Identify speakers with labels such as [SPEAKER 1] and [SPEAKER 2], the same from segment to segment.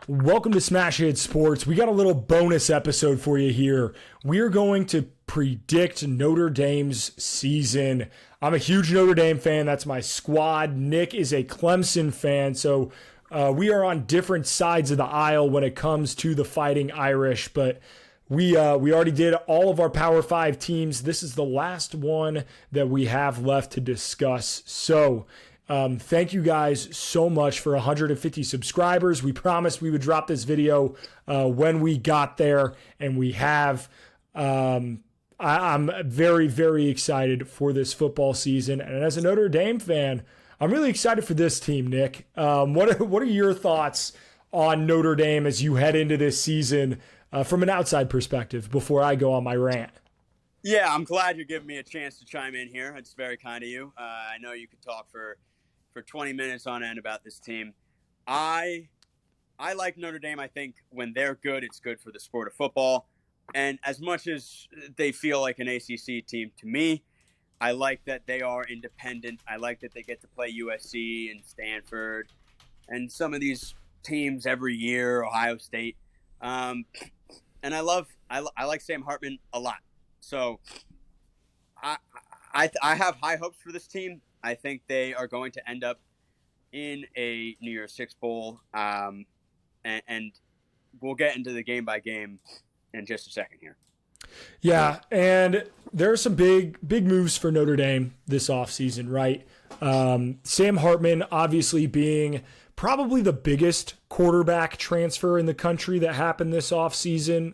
[SPEAKER 1] Welcome to Smash Hit Sports. We got a little bonus episode for you here. We're going to predict Notre Dame's season. I'm a huge Notre Dame fan. That's my squad. Nick is a Clemson fan. So we are on different sides of the aisle when it comes to the Fighting Irish. But we already did all of our Power 5 teams. This is the last one that we have left to discuss. So thank you guys so much for 150 subscribers. We promised we would drop this video when we got there, and we have. I'm very, very excited for this football season. And as a Notre Dame fan, I'm really excited for this team, Nick. What are your thoughts on Notre Dame as you head into this season from an outside perspective before I go on my rant?
[SPEAKER 2] Yeah, I'm glad you're giving me a chance to chime in here. It's very kind of you. I know you could talk for 20 minutes on end about this team. I like Notre Dame. I think when they're good, it's good for the sport of football. And as much as they feel like an ACC team to me, I like that they are independent. I like that they get to play USC and Stanford and some of these teams every year, Ohio State. And I like Sam Hartman a lot. So I have high hopes for this team. I think they are going to end up in a New Year's Six Bowl, and we'll get into the game by game in just a second here.
[SPEAKER 1] Yeah, and there are some big moves for Notre Dame this offseason, right? Sam Hartman obviously being probably the biggest quarterback transfer in the country that happened this offseason.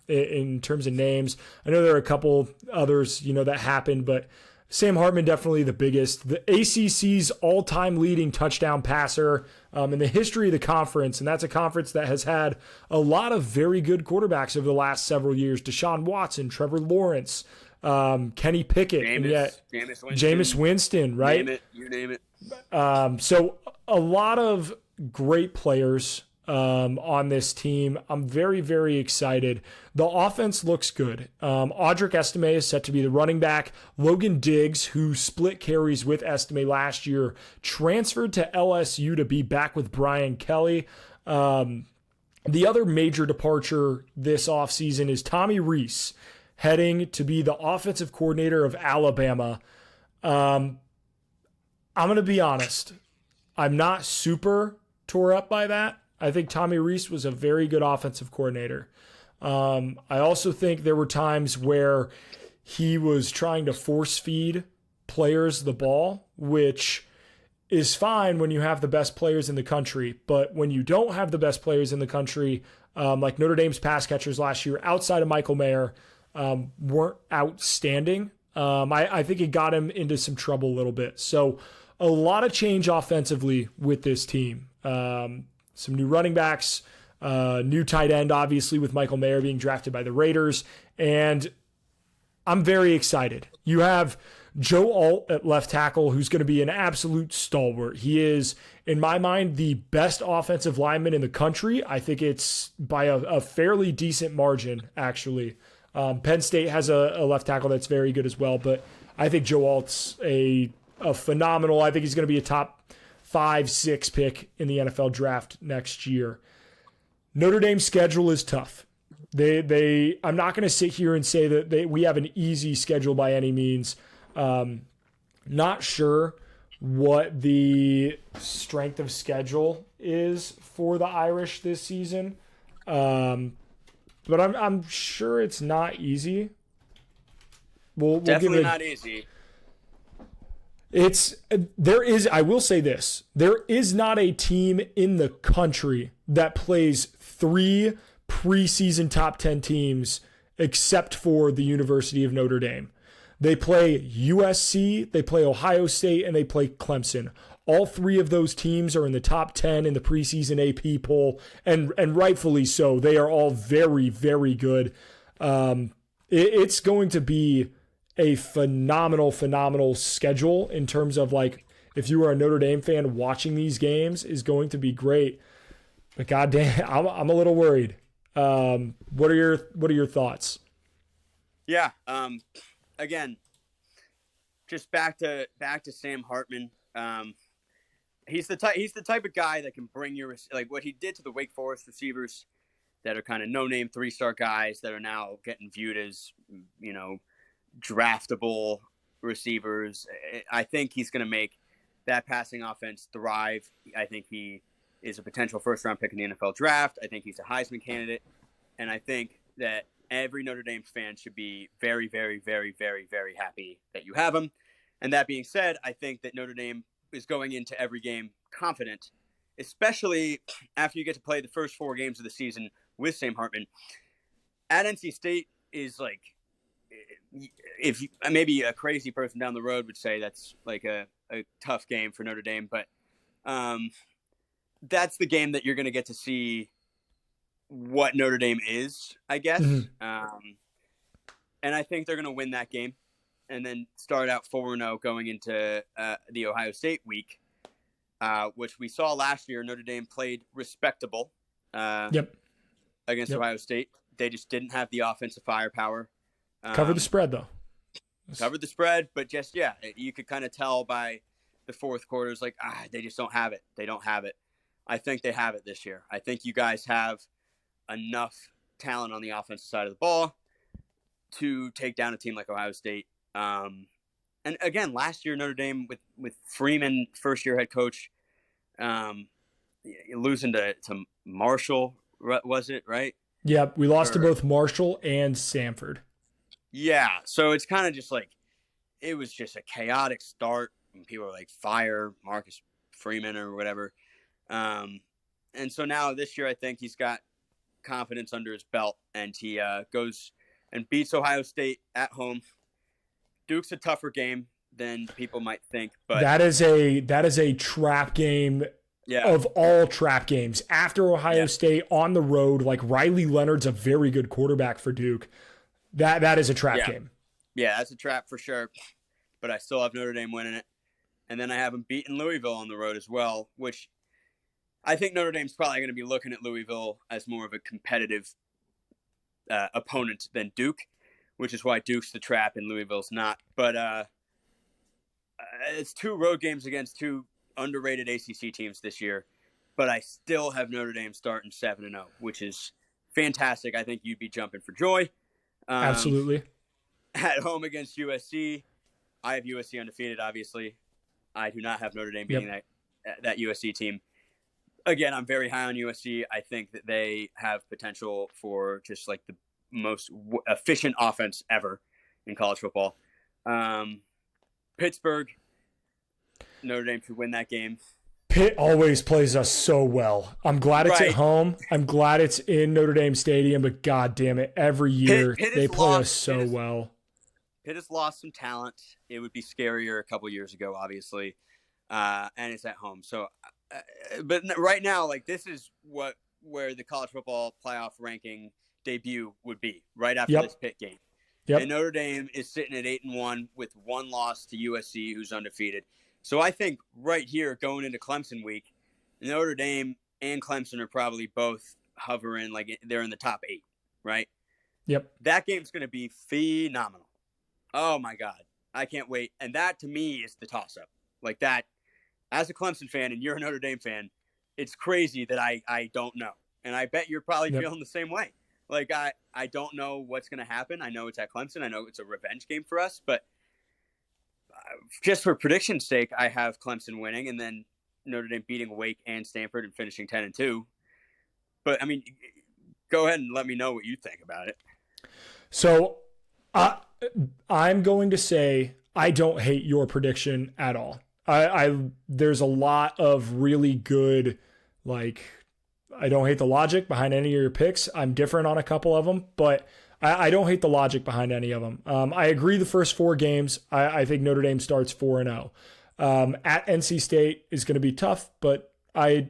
[SPEAKER 1] In terms of names. I know there are a couple others, that happened, but Sam Hartman definitely the biggest. The ACC's all-time leading touchdown passer in the history of the conference, and that's a conference that has had a lot of very good quarterbacks over the last several years. Deshaun Watson, Trevor Lawrence, Kenny Pickett, Jameis Winston, right?
[SPEAKER 2] You name it.
[SPEAKER 1] So a lot of great players on this team. I'm very, very excited. The offense looks good. Audric Estime is set to be the running back. Logan Diggs, who split carries with Estime last year, transferred to LSU to be back with Brian Kelly. The other major departure this offseason is Tommy Rees, heading to be the offensive coordinator of Alabama. I'm going to be honest. I'm not super tore up by that. I think Tommy Rees was a very good offensive coordinator. I also think there were times where he was trying to force feed players the ball, which is fine when you have the best players in the country. But when you don't have the best players in the country, like Notre Dame's pass catchers last year, outside of Michael Mayer, weren't outstanding. I think it got him into some trouble a little bit. So a lot of change offensively with this team. Some new running backs, new tight end, obviously, with Michael Mayer being drafted by the Raiders. And I'm very excited. You have Joe Alt at left tackle, who's going to be an absolute stalwart. He is, in my mind, the best offensive lineman in the country. I think it's by a fairly decent margin, actually. Penn State has a left tackle that's very good as well, but I think Joe Alt's a phenomenal. I think he's going to be a top 5-6 pick in the NFL draft next year. Notre Dame's schedule is tough. I'm not going to sit here and say that we have an easy schedule by any means. Not sure what the strength of schedule is for the Irish this season. But I'm sure it's not easy. We'll
[SPEAKER 2] Definitely
[SPEAKER 1] give it,
[SPEAKER 2] not easy.
[SPEAKER 1] I will say this, there is not a team in the country that plays 3 preseason top 10 teams except for the University of Notre Dame. They play USC, they play Ohio State, and they play Clemson. All 3 of those teams are in the top 10 in the preseason AP poll, and rightfully so. They are all very, very good. It's going to be a phenomenal schedule in terms of, like, if you are a Notre Dame fan, watching these games is going to be great. But goddamn, I'm a little worried. What are your thoughts?
[SPEAKER 2] Yeah. Again, just back to Sam Hartman. He's the type of guy that can bring your, like what he did to the Wake Forest receivers that are kind of no-name 3-star guys that are now getting viewed as, draftable receivers. I think he's going to make that passing offense thrive. I think he is a potential first-round pick in the NFL draft. I think he's a Heisman candidate. And I think that every Notre Dame fan should be very, very, very, very, very happy that you have him. And that being said, I think that Notre Dame is going into every game confident, especially after you get to play the first 4 games of the season with Sam Hartman. At NC State is like, if maybe a crazy person down the road would say that's like a tough game for Notre Dame, but that's the game that you're going to get to see what Notre Dame is, I guess.
[SPEAKER 1] Mm-hmm.
[SPEAKER 2] And I think they're going to win that game and then start out 4-0 going into the Ohio State week, which we saw last year. Notre Dame played respectable against Ohio State. They just didn't have the offensive firepower.
[SPEAKER 1] Covered the spread, though.
[SPEAKER 2] Covered the spread, but just, you could kind of tell by the fourth quarter, it's like, they just don't have it. They don't have it. I think they have it this year. I think you guys have enough talent on the offensive side of the ball to take down a team like Ohio State. And again, last year, Notre Dame with Freeman, first-year head coach, losing to Marshall, was it, right?
[SPEAKER 1] Yep, we lost to both Marshall and Samford.
[SPEAKER 2] Yeah, so it's kind of just like, it was just a chaotic start. And people were like, fire Marcus Freeman or whatever. And so now this year, I think he's got confidence under his belt, and he goes and beats Ohio State at home. Duke's a tougher game than people might think, but
[SPEAKER 1] that is a trap game. Yeah. Of all trap games after Ohio State on the road, like Riley Leonard's a very good quarterback for Duke. That is a trap game.
[SPEAKER 2] Yeah, that's a trap for sure. But I still have Notre Dame winning it. And then I have them beating Louisville on the road as well, which I think Notre Dame's probably going to be looking at Louisville as more of a competitive opponent than Duke, which is why Duke's the trap and Louisville's not. But it's 2 road games against 2 underrated ACC teams this year, but I still have Notre Dame starting 7-0, which is fantastic. I think you'd be jumping for joy.
[SPEAKER 1] Absolutely.
[SPEAKER 2] At home against USC, I have USC undefeated, obviously. I do not have Notre Dame beating that USC team. Again, I'm very high on USC. I think that they have potential for just like the most efficient offense ever in college football. Pittsburgh, Notre Dame should win that game.
[SPEAKER 1] Pitt always plays us so well. I'm glad it's at home. I'm glad it's in Notre Dame Stadium, but God damn it, every year they play us so well.
[SPEAKER 2] Pitt has lost some talent. It would be scarier a couple years ago, obviously, and it's at home. So, but right now, like this is where the college football playoff ranking debut would be right after this Pitt game. And Notre Dame is sitting at 8-1 with 1 loss to USC, who's undefeated. So I think right here, going into Clemson week, Notre Dame and Clemson are probably both hovering, like they're in the top 8, right?
[SPEAKER 1] Yep.
[SPEAKER 2] That game's going to be phenomenal. Oh, my God. I can't wait. And that, to me, is the toss-up. Like that, as a Clemson fan and you're a Notre Dame fan, it's crazy that I don't know. And I bet you're probably feeling the same way. Like, I don't know what's going to happen. I know it's at Clemson. I know it's a revenge game for us, but just for prediction's sake, I have Clemson winning and then Notre Dame beating Wake and Stanford and finishing 10-2. But I mean, go ahead and let me know what you think about it.
[SPEAKER 1] So I'm going to say I don't hate your prediction at all. There's a lot of really good, like, I don't hate the logic behind any of your picks. I'm different on a couple of them, but I don't hate the logic behind any of them. I agree the first 4 games, I think Notre Dame starts 4-0. At NC State is going to be tough, but I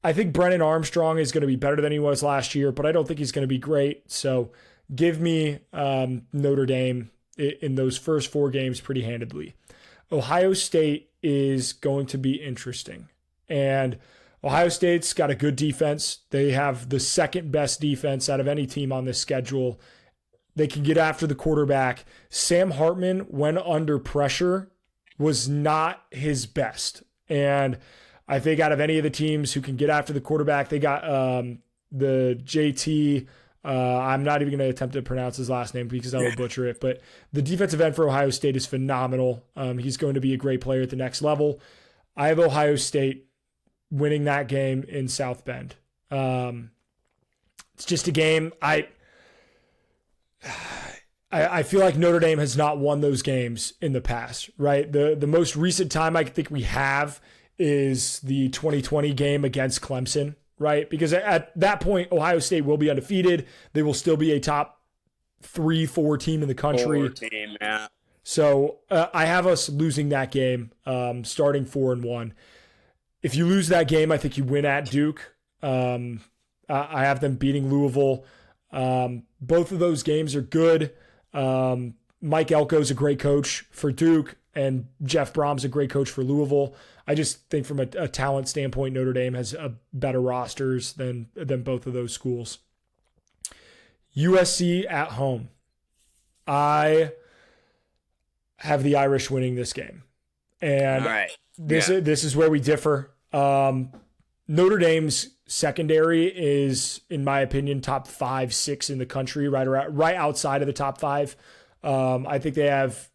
[SPEAKER 1] think Brennan Armstrong is going to be better than he was last year, but I don't think he's going to be great. So give me Notre Dame in those first 4 games pretty handedly. Ohio State is going to be interesting. And Ohio State's got a good defense. They have the second best defense out of any team on this schedule. They can get after the quarterback. Sam Hartman, when under pressure, was not his best. And I think out of any of the teams who can get after the quarterback, they got the JT. I'm not even going to attempt to pronounce his last name because I will butcher it. But the defensive end for Ohio State is phenomenal. He's going to be a great player at the next level. I have Ohio State winning that game in South Bend. It's just a game. I feel like Notre Dame has not won those games in the past, right? The most recent time I think we have is the 2020 game against Clemson, right? Because at that point, Ohio State will be undefeated. They will still be a top 3-4 team in the country.
[SPEAKER 2] 4 team, yeah.
[SPEAKER 1] So I have us losing that game, starting 4-1. If you lose that game, I think you win at Duke. I have them beating Louisville. Both of those games are good. Mike Elko's a great coach for Duke, and Jeff Brom's a great coach for Louisville. I just think from a talent standpoint, Notre Dame has better rosters than both of those schools. USC at home. I have the Irish winning this game. And
[SPEAKER 2] all right.
[SPEAKER 1] This is where we differ. Notre Dame's secondary is, in my opinion, top 5, 6 in the country, right outside of the top 5. I think they have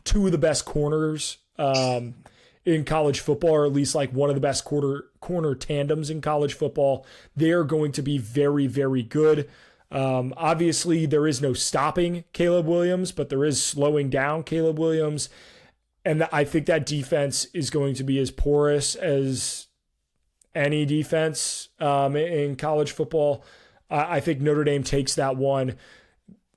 [SPEAKER 1] 2 of the best corners in college football, or at least like one of the best corner tandems in college football. They are going to be very, very good. Obviously, there is no stopping Caleb Williams, but there is slowing down Caleb Williams. And I think that defense is going to be as porous as any defense in college football. I think Notre Dame takes that one.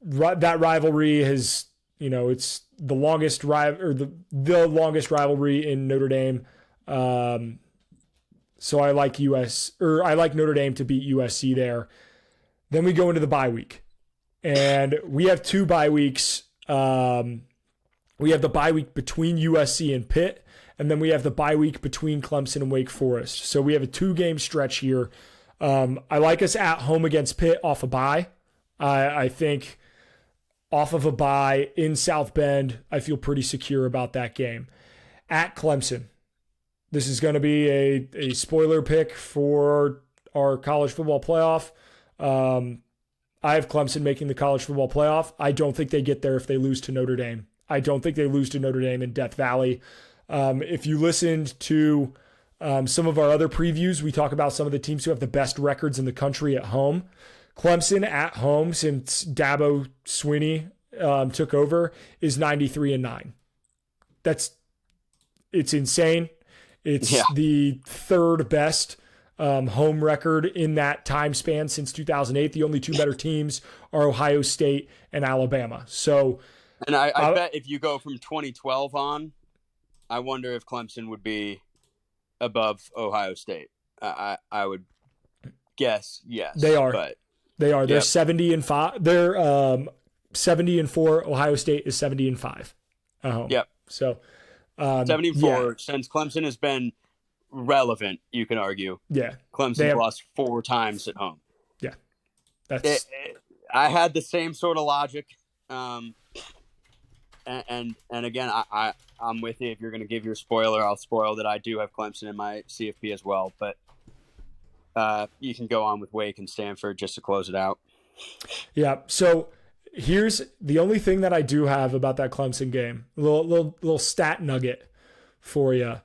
[SPEAKER 1] That rivalry has, it's the longest the longest rivalry in Notre Dame. So I like Notre Dame to beat USC there. Then we go into the bye week, and we have 2 bye weeks. We have the bye week between USC and Pitt, and then we have the bye week between Clemson and Wake Forest. So we have a 2-game stretch here. I like us at home against Pitt off a bye. I think off of a bye in South Bend, I feel pretty secure about that game. At Clemson, this is going to be a spoiler pick for our college football playoff. I have Clemson making the college football playoff. I don't think they get there if they lose to Notre Dame. I don't think they lose to Notre Dame in Death Valley. If you listened to some of our other previews, we talk about some of the teams who have the best records in the country at home. Clemson at home, since Dabo Swinney took over, is 93-9. It's insane. It's the 3rd best home record in that time span since 2008. The only 2 better teams are Ohio State and Alabama. So,
[SPEAKER 2] and I bet if you go from 2012 on, I wonder if Clemson would be above Ohio State. I would guess yes.
[SPEAKER 1] They are.
[SPEAKER 2] But
[SPEAKER 1] they are. They're 70-5. They're 70-4. Ohio State is 70-5 at home.
[SPEAKER 2] Yep.
[SPEAKER 1] So
[SPEAKER 2] 74 since Clemson has been relevant, you can argue.
[SPEAKER 1] Yeah.
[SPEAKER 2] Clemson's lost 4 times at home.
[SPEAKER 1] Yeah. That's
[SPEAKER 2] I had the same sort of logic. And again, I'm with you. If you're going to give your spoiler, I'll spoil that I do have Clemson in my CFP as well. But you can go on with Wake and Stanford just to close it out.
[SPEAKER 1] Yeah. So here's the only thing that I do have about that Clemson game. A little stat nugget for you.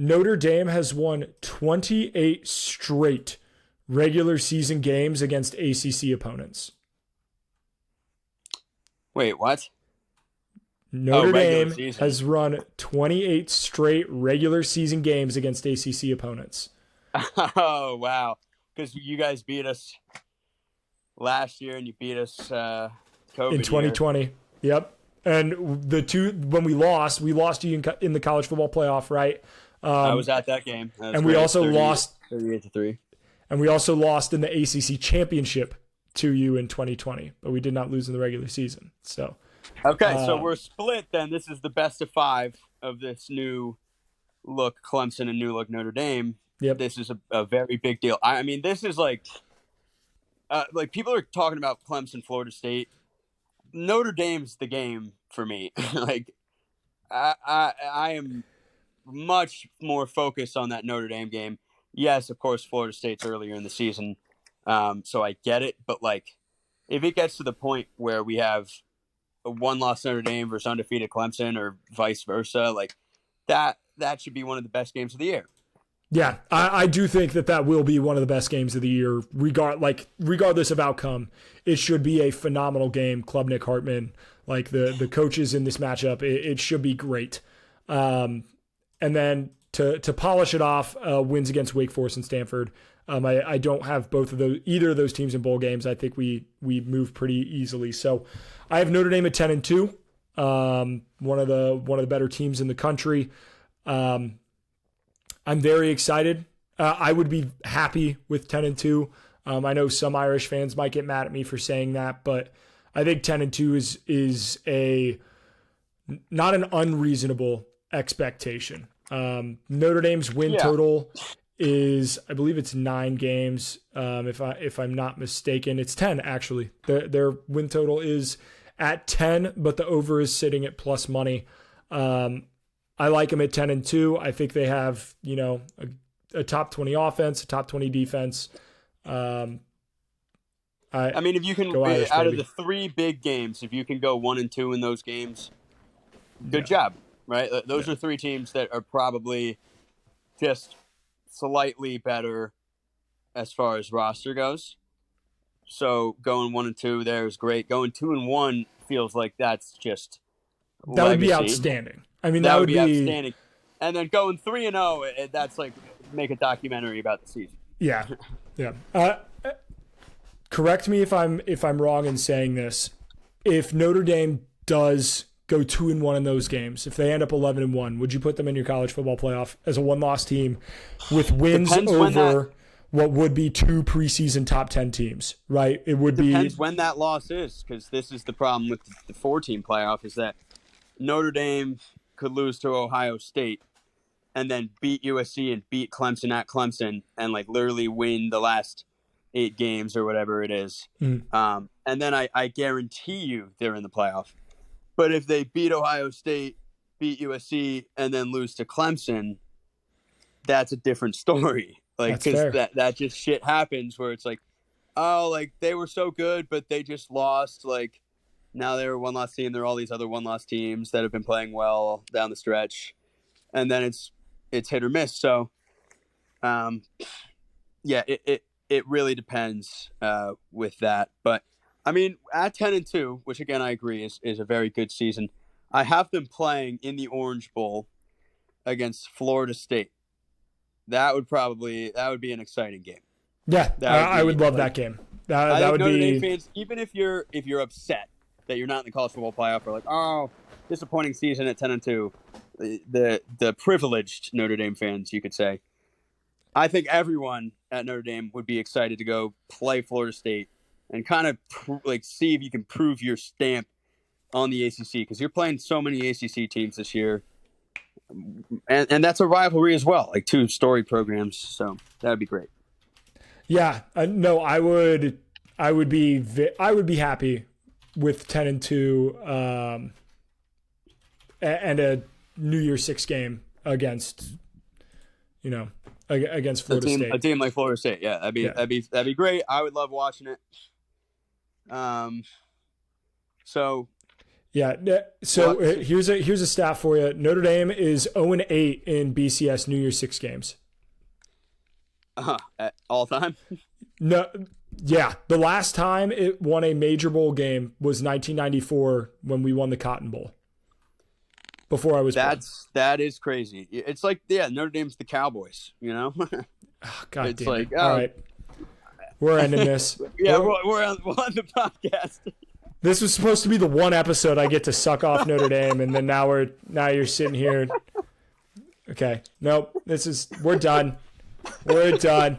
[SPEAKER 1] Notre Dame has won 28 straight regular season games against ACC opponents.
[SPEAKER 2] Wait, what?
[SPEAKER 1] Notre Dame has run 28 straight regular season games against ACC opponents.
[SPEAKER 2] Oh, wow. Because you guys beat us last year and you beat us COVID
[SPEAKER 1] in 2020.
[SPEAKER 2] year.
[SPEAKER 1] Yep. And the 2, when we lost to you in the college football playoff, right?
[SPEAKER 2] I was at that game.
[SPEAKER 1] And we also lost
[SPEAKER 2] 38-3.
[SPEAKER 1] And we also lost in the ACC championship to you in 2020, but we did not lose in the regular season. So,
[SPEAKER 2] okay, so we're split then. This is the best of 5 of this new look Clemson and new look Notre Dame.
[SPEAKER 1] Yep.
[SPEAKER 2] This is a very big deal. I mean, this is like people are talking about Clemson, Florida State. Notre Dame's the game for me. Like, I am much more focused on that Notre Dame game. Yes, of course, Florida State's earlier in the season, so I get it. But like, if it gets to the point where we have a one-loss Notre Dame versus undefeated Clemson, or vice versa, like that should be one of the best games of the year.
[SPEAKER 1] Yeah, I do think that will be one of the best games of the year, regardless of outcome. It should be a phenomenal game. Club Nick Hartman, like the coaches in this matchup, it should be great. And then to polish it off, wins against Wake Forest and Stanford. I don't have either of those teams in bowl games. I think we move pretty easily. So I have Notre Dame at 10-2, one of the better teams in the country. I'm very excited. I would be happy with 10-2. I know some Irish fans might get mad at me for saying that, but I think 10-2 is not an unreasonable expectation. Notre Dame's win total is, I believe it's 9 games. If I'm not mistaken, it's 10 actually. Their win total is at 10, but the over is sitting at plus money. I like them at 10-2. I think they have, a top 20 offense, a top 20 defense. I
[SPEAKER 2] mean, if you can,
[SPEAKER 1] Irish,
[SPEAKER 2] out of the 3 big games, if you can go 1-2 in those games, good job, right? Those are 3 teams that are probably just slightly better as far as roster goes. So going 1-2 there is great. Going 2-1 feels like that's just
[SPEAKER 1] that
[SPEAKER 2] legacy.
[SPEAKER 1] Would be outstanding. I mean,
[SPEAKER 2] that would be outstanding. And then going 3-0, that's like make a documentary about the season.
[SPEAKER 1] Yeah. Correct me if I'm wrong in saying this. If Notre Dame does go 2-1 in those games, if they end up 11-1, would you put them in your college football playoff as a one-loss team with wins over what would be 2 preseason top 10 teams? Right? It would
[SPEAKER 2] depends when that loss is, because this is the problem with the 4-team playoff is that Notre Dame could lose to Ohio State and then beat USC and beat Clemson at Clemson and like literally win the last 8 games or whatever it is. And then I guarantee you they're in the playoff. But if they beat Ohio State, beat USC, and then lose to Clemson, that's a different story. Like, because that just shit happens where it's like, oh, like they were so good, but they just lost. Like, now they're a one-loss team. There are all these other one-loss teams that have been playing well down the stretch. And then it's hit or miss. So, it really depends with that. But, I mean, at 10-2, which, again, I agree is a very good season, I have them playing in the Orange Bowl against Florida State. That would be an exciting game.
[SPEAKER 1] Yeah, I would love that game. That would
[SPEAKER 2] Notre
[SPEAKER 1] be
[SPEAKER 2] Dame fans, even if you're upset that you're not in the college football playoff, or like, oh, disappointing season at 10-2, the privileged Notre Dame fans, you could say. I think everyone at Notre Dame would be excited to go play Florida State and kind of see if you can prove your stamp on the ACC, because you're playing so many ACC teams this year, and that's a rivalry as well, like 2 storied programs. So that would be great. Yeah,
[SPEAKER 1] no, I would be happy with 10-2 and a New Year's 6 game against Florida State.
[SPEAKER 2] A team like Florida State, yeah, that'd be great. I would love watching it.
[SPEAKER 1] Here's a stat for you. Notre Dame is 0-8 in BCS New Year's 6 games.
[SPEAKER 2] At all time?
[SPEAKER 1] No, yeah. The last time it won a major bowl game was 1994 when we won the Cotton Bowl. Before I was born.
[SPEAKER 2] That is crazy. It's like, Notre Dame's the Cowboys,
[SPEAKER 1] Oh, God
[SPEAKER 2] it's
[SPEAKER 1] damn
[SPEAKER 2] like,
[SPEAKER 1] it. All right. We're ending this.
[SPEAKER 2] Yeah, we're on the podcast.
[SPEAKER 1] This was supposed to be the one episode I get to suck off Notre Dame, and then now you're sitting here. Okay. Nope. We're done. We're done.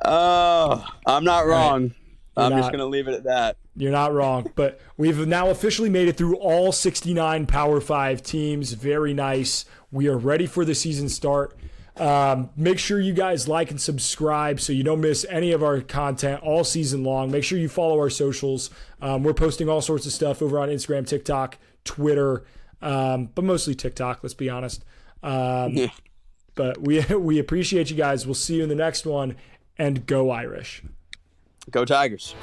[SPEAKER 2] Oh, I'm not wrong.
[SPEAKER 1] Right.
[SPEAKER 2] I'm just going to leave it at that.
[SPEAKER 1] You're not wrong. But we've now officially made it through all 69 Power 5 teams. Very nice. We are ready for the season start. Make sure you guys like and subscribe so you don't miss any of our content all season long. Make sure you follow our socials. We're posting all sorts of stuff over on Instagram, TikTok, Twitter, but mostly TikTok, let's be honest. But we appreciate you guys. We'll see you in the next one, and go Irish.
[SPEAKER 2] Go Tigers.